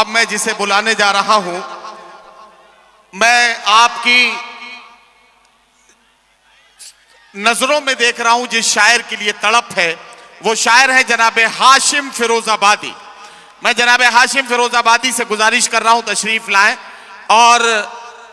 अब मैं जिसे बुलाने जा रहा हूं, मैं आपकी नजरों में देख रहा हूं जिस शायर के लिए तड़प है, वो शायर है जनाब हाशिम फिरोजाबादी। मैं जनाब हाशिम फिरोजाबादी से गुजारिश कर रहा हूं तशरीफ लाएं और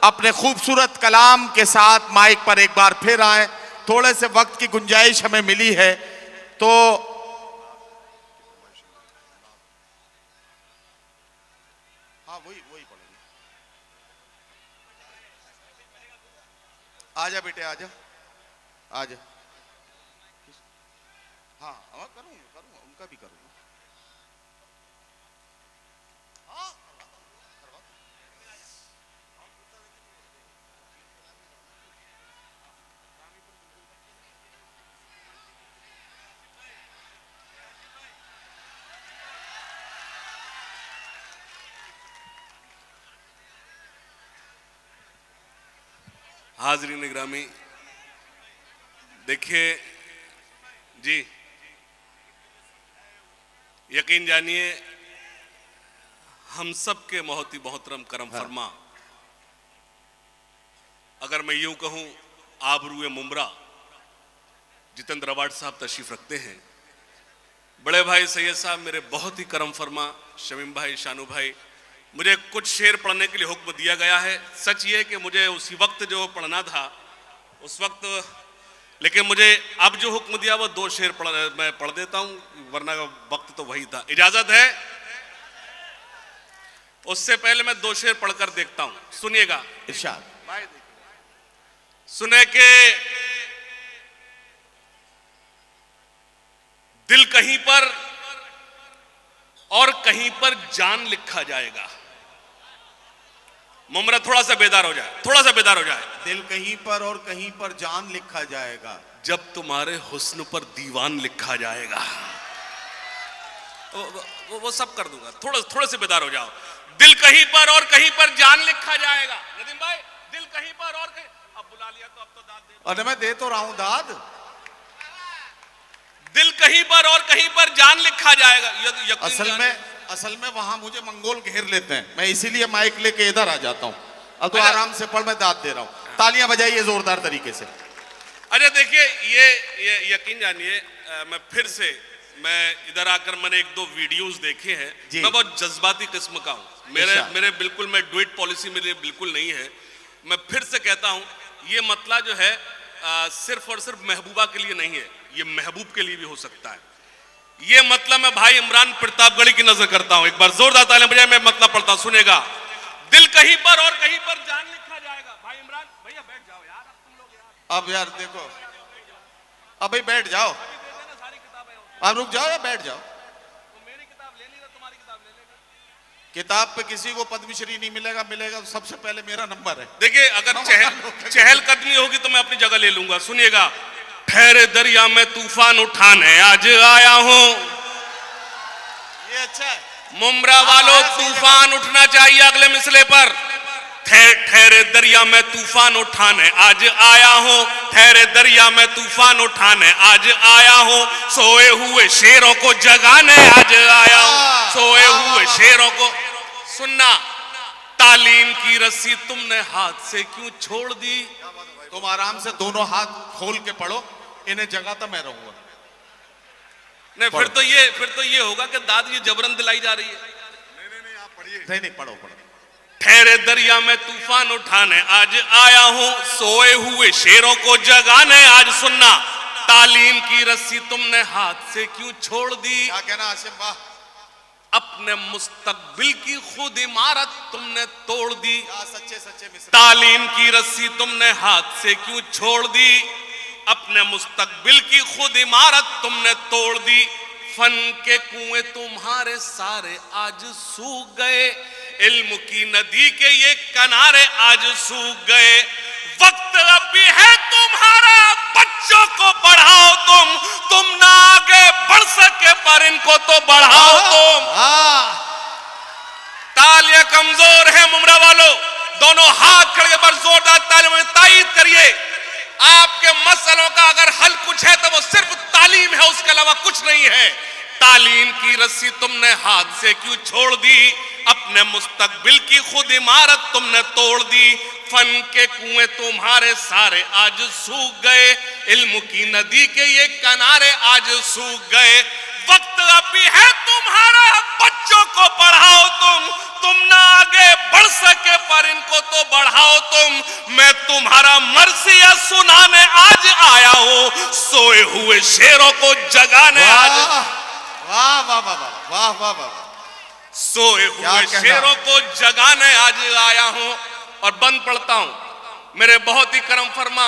अपने खूबसूरत कलाम के साथ माइक पर एक बार फिर आए। थोड़े से वक्त की गुंजाइश हमें मिली है तो हाँ वही पढ़ेंगे। आजा बेटे आजा आजा। हाँ करूंगा उनका भी करूंगा। हाजरीन ग्रामी, देखिए जी, यकीन जानिए हम सब के मोहती मोहतरम करम फरमा, अगर मैं यूं कहूं आबरूए मुमरा जितेंद्र अवार्ड साहब तशरीफ रखते हैं। बड़े भाई सैयद साहब मेरे बहुत ही करम फरमा, शमीम भाई, शानू भाई, मुझे कुछ शेर पढ़ने के लिए हुक्म दिया गया है। सच ये कि मुझे उसी वक्त जो पढ़ना था उस वक्त, लेकिन मुझे अब जो हुक्म दिया वो 2 शेर मैं पढ़ देता हूं, वरना वक्त तो वही था। इजाजत है? उससे पहले मैं 2 शेर पढ़कर देखता हूं, सुनिएगा। इरशाद। सुने के दिल कहीं पर और कहीं पर जान लिखा जाएगा। मुमरा थोड़ा सा बेदार हो जाए, थोड़ा सा बेदार हो जाए। दिल कहीं पर और कहीं पर जान लिखा जाएगा, जब तुम्हारे हुस्न पर दीवान लिखा जाएगा। वो सब कर दूंगा, थोड़े से बेदार हो जाओ। दिल कहीं पर और कहीं पर जान लिखा जाएगा। नदीम भाई, दिल कहीं पर और कहीं, अब बुला लिया तो अब तो दाद दे। अरे मैं दे तो रहा हूं दाद। दिल कहीं पर और कहीं पर जान लिखा जाएगा। असल में वहां मुझे मंगोल घेर लेते हैं, मैं इसीलिए माइक लेके इधर आ जाता हूं। अब तो आराम से पढ़, मैं दाद दे रहा हूं। तालियां बजाइए जोरदार तरीके से। अरे देखिए, ये यकीन जानिए, मैं इधर आकर मैंने 1-2 वीडियोस देखे हैं। मैं बहुत जज्बाती किस्म का हूं। मेरे बिल्कुल, मैं डुएट पॉलिसी मेरे बिल्कुल नहीं है। मैं फिर से कहता हूं, ये मतला जो है सिर्फ और सिर्फ महबूबा के लिए नहीं है, ये महबूब के लिए भी हो सकता है। ये मतलब मैं भाई इमरान प्रतापगढ़ी की नजर करता हूं। एक बार जोरदार तालियां बजाएं, मैं मतलब पढ़ता हूं, सुनेगा। दिल कहीं पर और कहीं पर जान लिखा जाएगा। भाई इमरान भैया बैठ जाओ यार, अब तुम लोग यार। अब यार देखो, अब भाई बैठ जाओ, आप रुक जाओ या बैठ जाओ। तो मेरी किताब ले ली, तुम्हारी किताब ले लेगा। किताब पे किसी को पद्मश्री नहीं मिलेगा, मिलेगा तो सबसे पहले मेरा नंबर है। देखिए, अगर चहलकदमी होगी तो मैं अपनी जगह ले लूंगा। सुनिएगा। ठहरे दरिया में तूफान उठाने आज आया हूं। ये अच्छा है। मुमरा वालों, तूफान उठना चाहिए अगले मिसले पर। ठहरे दरिया में तूफान उठाने आज आया हूं। ठहरे दरिया में तूफान उठाने आज आया हूं। सोए हुए शेरों को जगाने आज आया हूं। सोए हुए शेरों को सुनना। तालीम की रस्सी तुमने हाथ से क्यों छोड़ दी? तुम आराम से दोनों हाथ खोल के पढ़ो, इन्हें जगह तो मैं रहूंगा। नहीं, फिर तो ये होगा कि दाद ये जबरन दिलाई जा रही है। नहीं आप पढ़िए। नहीं पढ़ो। ठहरे दरिया में तूफान उठाने आज आया हूं। सोए हुए शेरों को जगाने आज सुनना। तालीम की रस्सी तुमने हाथ से क्यों छोड़ दी? क्या कहना आसिम? वाह। अपने मुस्तकबिल की खुद इमारत तुमने तोड़ दी। सच्चे तालीम की रस्सी तुमने हाथ से क्यों छोड़ दी? अपने मुस्तकबिल की खुद इमारत तुमने तोड़ दी। फन के कुएं तुम्हारे सारे आज सूख गए। इल्म की नदी के ये किनारे आज सूख गए। वक्त अभी है तुम्हारा, बच्चों को पढ़ाओ तुम ना आगे बढ़ सके पर इनको तो बढ़ाओ तुम। तालियां कमजोर है मुमरा वालों, दोनों हाथ खड़े पर जोरदार तालियों तायीद करिए। आपके मसलों का अगर हल कुछ है तो वो सिर्फ तालीम है, उसके अलावा कुछ नहीं है। तालीम की रस्सी तुमने हाथ से क्यों छोड़ दी, अपने मुस्तकबिल की खुद इमारत तुमने तोड़ दी। फन के कुएं तुम्हारे सारे आज सूख गए, इल्म की नदी के ये किनारे आज सूख गए। वक्त अभी है तुम्हारा, बच्चों को पढ़ाओ तुम ना आगे बढ़ सके पर इनको तो बढ़ाओ तुम। मैं तुम्हारा मरसिया सुनाने आज आया हूँ, सोए हुए शेरों को जगाने आज। वाह वाह वाह वाह वाह वाह, सोए हुए शेरों को जगाने आज आया हूं। और बंद पढ़ता हूं। मेरे बहुत ही करम फरमा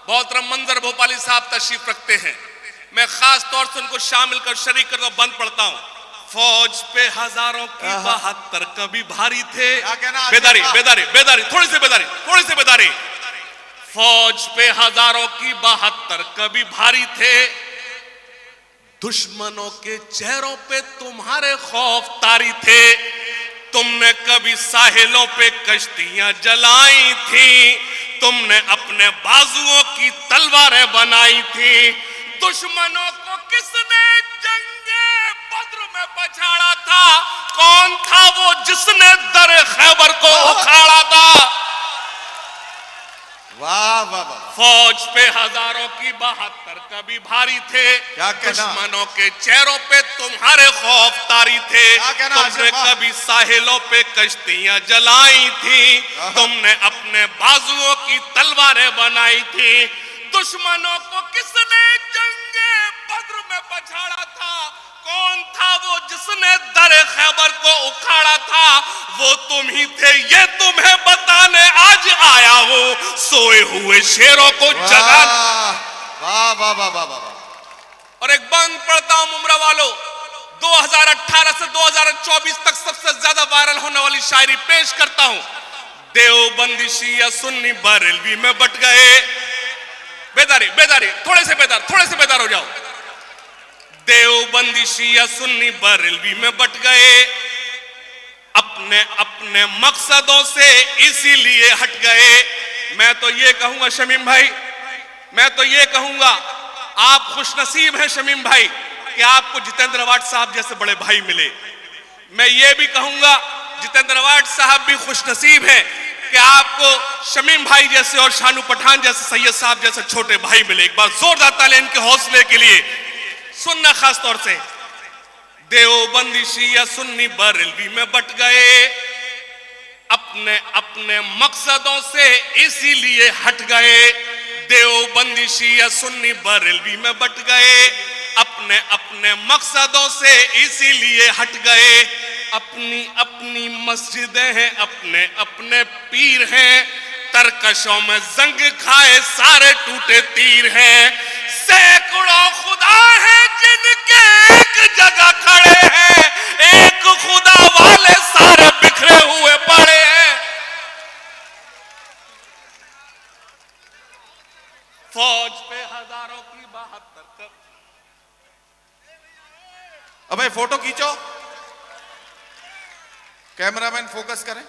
मोहतरम मंजर भोपाली साहब तशरीफ रखते हैं, मैं खास तौर से उनको शामिल कर शरीक कर बंद पढ़ता हूं। फौज पे हजारों की 72 कभी भारी थे। बेदारी बेदारी बेदारी, थोड़ी सी बेदारी, थोड़ी सी बेदारी। फौज पे हजारों की 72 कभी भारी थे, दुश्मनों के चेहरों पे तुम्हारे खौफ तारी थे। तुमने कभी साहिलों पे कश्तियां जलाई थी, तुमने अपने बाजुओं की तलवारें बनाई थी। दुश्मनों को किसने जंगे बद्र में पछाड़ा था, कौन था वो जिसने दर खैबर को उखाड़ा था। वाह वाह वाह। फौज पे हजारों की 72 कभी भारी थे, दुश्मनों के चेहरों पे तुम्हारे खौफ तारी थे। तुमने कभी साहिलों पे कश्तियां जलाई थी, तुमने अपने बाजुओं की तलवारें बनाई थी। दुश्मनों को किसने जंगे बद्र में पछाड़ा था, कौन था वो जिसने दर खैबर को उखाड़ा था। वो तुम ही थे ये तुम्हें बताने आज आया हूं, सोए हुए शेरों को जगाने। वाह वाह वाह वाह वाह। और एक बंद पढ़ता हूं मुमरा वालों, 2018 से 2024 तक सबसे ज्यादा वायरल होने वाली शायरी पेश करता हूं। देवबंदी शिया सुन्नी बरेलवी में बट गए। बेदारी बेदारी, थोड़े से बेदार हो जाओ। देवबंदी शिया सुन्नी बरेलवी में बट गए, अपने अपने मकसदों से इसीलिए हट गए। मैं तो ये कहूंगा शमीम भाई, मैं तो ये कहूंगा आप खुशनसीब हैं शमीम भाई कि आपको जितेंद्र अवार्ड साहब जैसे बड़े भाई मिले। मैं ये भी कहूंगा जितेंद्र अवार्ड साहब भी खुशनसीब हैं कि आपको शमीम भाई जैसे और शानू पठान जैसे सैयद साहब जैसे छोटे भाई मिले। एक बार जोरदार ताली इनके हौसले के लिए सुनना खास तौर से। देवबंदी शिया सुन्नी बरेलवी में बट गए, अपने अपने मकसदों से इसीलिए हट गए। देवबंदी शिया सुन्नी बरेलवी में बट गए, अपने अपने मकसदों से इसीलिए हट गए। अपनी अपनी मस्जिदें हैं, अपने अपने पीर हैं, तरकशों में जंग खाए सारे टूटे तीर हैं। सैकड़ों खुदा हैं जिनके एक जगह खड़े हैं, एक खुदा वाले सारे बिखरे हुए पड़े हैं। फौज पे हजारों की 72। अबे फोटो खींचो, कैमरामैन फोकस करें।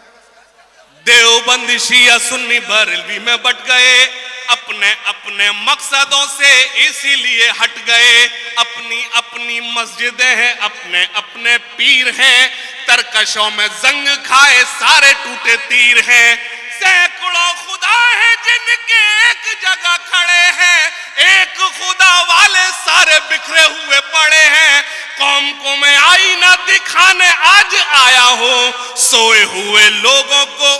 देवबंदी शिया सुन्नी बरेलवी में बट गए, अपने अपने मकसदों से इसीलिए हट गए। अपनी अपनी मस्जिदें हैं, अपने अपने पीर हैं, तरकशों में जंग खाए सारे टूटे तीर हैं। सैकड़ों खुदा हैं जिनके एक जगह खड़े हैं, एक खुदा वाले सारे बिखरे हुए पड़े हैं। कौम को मैं आईना दिखाने आज आया हूं, सोए हुए लोगों को।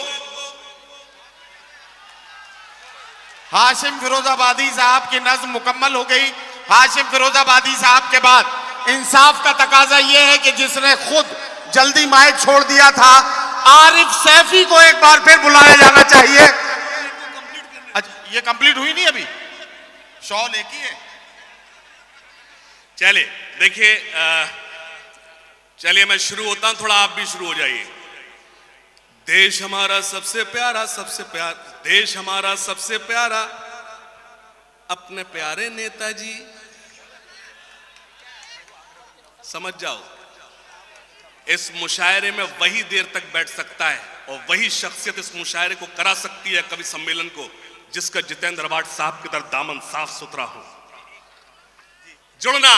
हाशिम फिरोजाबादी साहब की नज्म मुकम्मल हो गई। हाशिम फिरोजाबादी साहब के बाद इंसाफ का तकाजा यह है कि जिसने खुद जल्दी माइक छोड़ दिया था, आरिफ सैफी को एक बार फिर बुलाया जाना चाहिए। अच्छा, ये कंप्लीट हुई नहीं अभी, शॉल एक ही है। चलिए देखिए, चलिए मैं शुरू होता हूं, थोड़ा आप भी शुरू हो जाइए। देश हमारा सबसे प्यारा, सबसे प्यारा देश हमारा सबसे प्यारा, अपने प्यारे नेताजी। समझ जाओ, इस मुशायरे में वही देर तक बैठ सकता है और वही शख्सियत इस मुशायरे को करा सकती है, कवि सम्मेलन को, जिसका जितेंद्र अवार्ड साहब की तरह दामन साफ सुथरा हो। जुड़ना,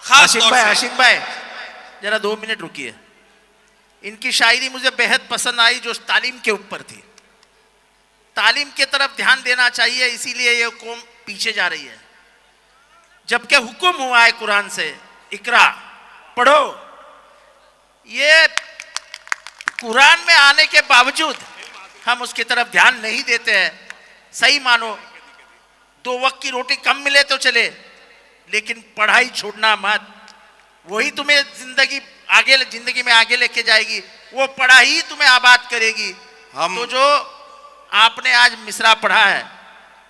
खास तौर से। आशिक भाई जरा 2 मिनट रुकिए। इनकी शायरी मुझे बेहद पसंद आई जो तालीम के ऊपर थी। तालीम की तरफ ध्यान देना चाहिए, इसीलिए ये कौम पीछे जा रही है। जबकि हुक्म हुआ है कुरान से, इकरा पढ़ो। ये कुरान में आने के बावजूद हम उसकी तरफ ध्यान नहीं देते हैं। सही मानो 2 वक्त की रोटी कम मिले तो चले, लेकिन पढ़ाई छोड़ना मत। वही तुम्हें जिंदगी में आगे लेके जाएगी, वो पढ़ाई ही तुम्हें आबाद करेगी। तो जो आपने आज मिसरा पढ़ा है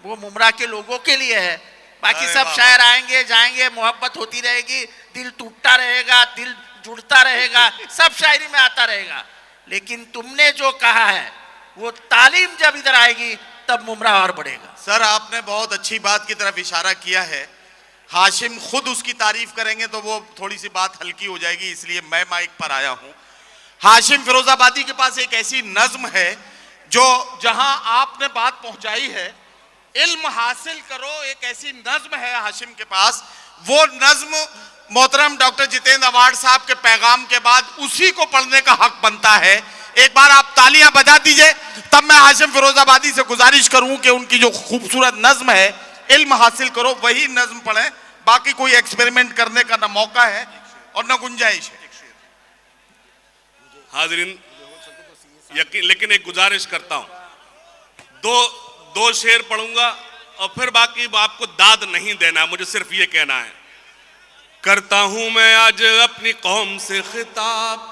वो मुमरा के लोगों के लिए है। बाकी सब शायर आएंगे जाएंगे, मोहब्बत होती रहेगी, दिल टूटता रहेगा, दिल जुड़ता रहेगा, सब शायरी में आता रहेगा। लेकिन तुमने जो कहा है वो तालीम जब इधर आएगी तब मुमरा और बढ़ेगा। सर आपने बहुत अच्छी बात की तरफ इशारा किया है। हाशिम खुद उसकी तारीफ करेंगे तो वो थोड़ी सी बात हल्की हो जाएगी, इसलिए मैं माइक पर आया हूं। हाशिम फिरोजाबादी के पास एक ऐसी नज्म है जो जहां आपने बात पहुंचाई है, इल्म हासिल करो, एक ऐसी नज्म है हाशिम के पास। वो नज्म मोहतरम डॉक्टर जितेंद्र अवार्ड साहब के पैगाम के बाद उसी को पढ़ने का हक बनता है। एक बार आप तालियां बजा दीजिए, तब मैं हाशिम फिरोजाबादी से गुजारिश करूं कि उनकी जो खूबसूरत नज्म है इल्म हासिल करो, वही नज्म पढ़ें। बाकी कोई एक्सपेरिमेंट करने का ना मौका है और ना गुंजाइश है। हाजरीन, यकीन, लेकिन एक गुजारिश करता हूं, दो शेर पढ़ूंगा और फिर बाकी आपको दाद नहीं देना, मुझे सिर्फ ये कहना है। करता हूं मैं आज अपनी कौम से खिताब,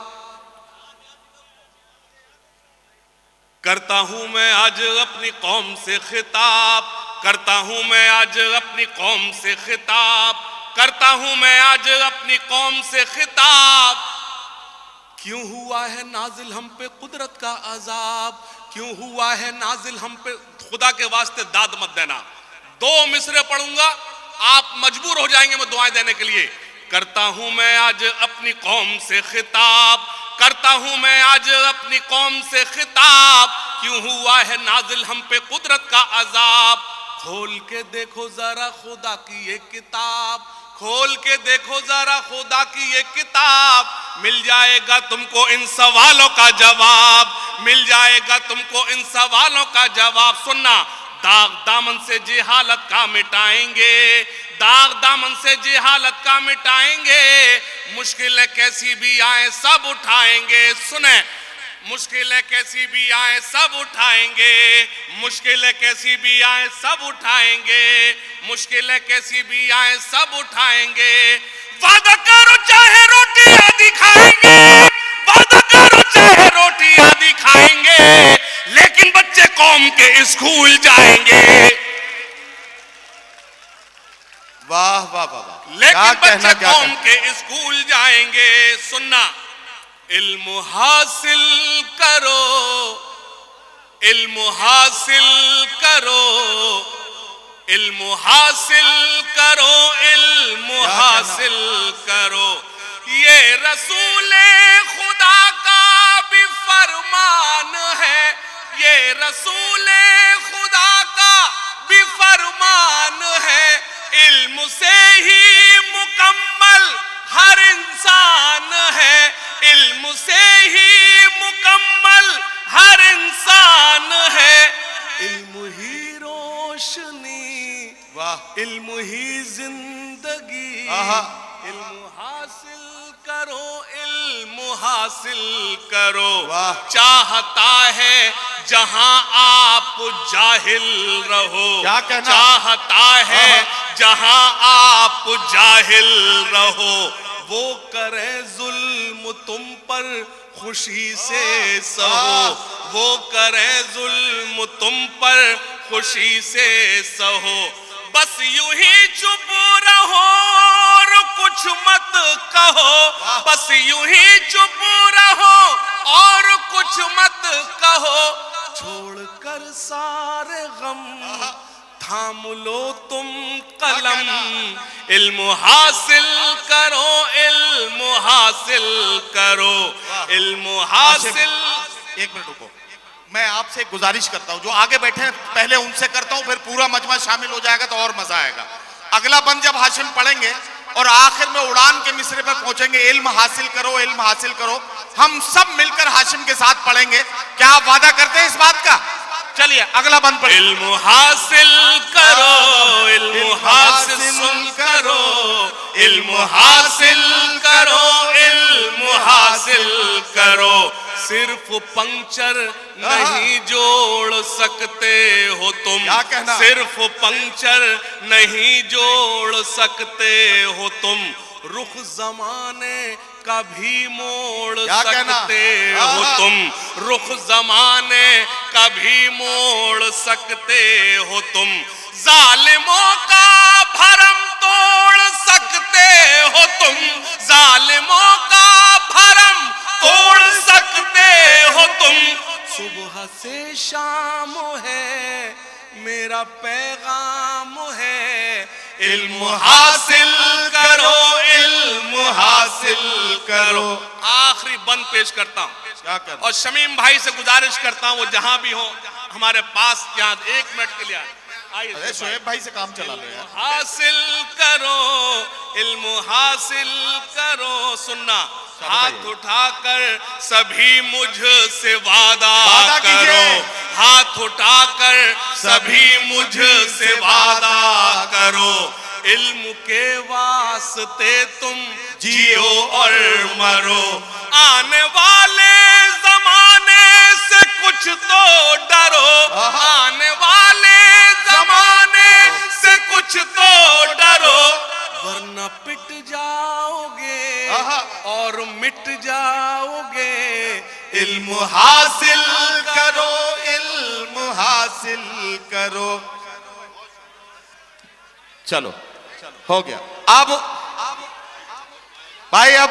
करता हूं मैं आज अपनी कौम से खिताब, करता हूं मैं आज अपनी कौम से खिताब, करता हूं मैं आज अपनी कौम से खिताब। क्यों हुआ है नाजिल हम पे कुदरत का अजाब, क्यों हुआ है नाजिल हम पे। खुदा के वास्ते दाद मत देना। 2 मिसरे पढ़ूंगा, आप मजबूर हो जाएंगे मैं दुआएं देने के लिए। करता हूं मैं आज अपनी कौम से खिताब, करता हूं मैं आज अपनी कौम से खिताब। क्यों हुआ है नाजिल हम पे कुदरत का अजाब। खोल के देखो जरा खुदा की ये किताब, खोल के देखो जरा खुदा की ये किताब। मिल जाएगा तुमको इन सवालों का जवाब, मिल जाएगा तुमको इन सवालों का जवाब। सुनना, दाग दामन से जिहालत का मिटाएंगे, दाग दामन से जिहालत का मिटाएंगे। मुश्किलें कैसी भी आए सब उठाएंगे। सुने, मुश्किलें कैसी भी आए सब उठाएंगे, मुश्किलें कैसी भी आए सब उठाएंगे, मुश्किलें कैसी भी आए सब उठाएंगे। वादा करो चाहे रोटियां दिखाएंगे, वादा करो चाहे रोटियां दिखाएंगे, लेकिन बच्चे कौम के स्कूल जाएंगे। वाह वाह वाह, लेकिन बच्चे कौम के स्कूल जाएंगे। सुनना, इल्म हासिल करो, इल्म हासिल करो, इल्म हासिल करो, इल्म हासिल करो। ये रसूले खुदा का भी फरमान है, ये रसूले खुदा का भी फरमान है। इल्म से ही मुकम्मल हर इंसान है, इल्म से ही मुकम्मल हर इंसान है। इल्म ही रोशनी, वाह, इल्म ही जिंदगी। इल्म हासिल करो, इल्म हासिल करो। चाहता है जहां आप जाहिल रहो, क्या कहना? चाहता है जहां आप जाहिल रहो। वो करे जुल्म तुम पर खुशी से सहो, वो करे जुल्म तुम पर खुशी से सहो। बस यूं ही चुप रहो और कुछ मत कहो, बस यूं ही चुप रहो और कुछ मत कहो। छोड़कर सारे गम थाम लो तुम कलम, इल्म हासिल करो, इल्म हासिल करो, इल्म हासिल। एक मिनट रुको, मैं आपसे गुजारिश करता हूं, जो आगे बैठे हैं पहले उनसे करता हूं, फिर पूरा मजमा शामिल हो जाएगा तो और मजा आएगा। अगला बंद जब हाशिम पढ़ेंगे और आखिर में उड़ान के मिसरे पर पहुंचेंगे, इल्म हासिल करो, इल्म हासिल करो। हम सब मिलकर हाशिम के साथ पढ़ेंगे। क्या आप वादा करते हैं इस बात का? चलिए अगला बंद पढ़िए। इल्म हासिल करो, इल्म हासिल करो, इल्म हासिल करो, इल्म हासिल करो। सिर्फ पंक्चर नहीं जोड़ सकते हो तुम, क्या कहना? सिर्फ पंक्चर नहीं जोड़ सकते हो तुम, रुख जमाने का भी मोड़ सकते हो तुम, रुख जमाने का भी मोड़ सकते हो तुम, जालिमों का भरम तोड़ सकते हो तुम, जालिमों का भरम तोड़ सकते हो तुम। सुबह से शाम है मेरा पैगाम है, इल्म हासिल करो, इल्म हासिल करो। आखिरी बंद पेश करता हूं, क्या कर? और शमीम भाई से गुजारिश करता हूं वो जहां भी हो हमारे पास यहाँ 1 मिनट के लिए आइए। अरे शोएब भाई से काम चला लो यार। हासिल करो, इल्म हासिल करो। सुनना, हाथ उठाकर सभी मुझसे वादा करो, हाथ उठाकर सभी मुझसे वादा करो, इल्म के वास्ते तुम जियो और मरो, आने वाले जमाने से कुछ तो डरो, आने वाले जमाने से कुछ तो डरो, वरना पिट जाओगे और मिट जाओगे। इल्म हासिल करो, इल्म हासिल करो। चलो हो गया। अब भाई अब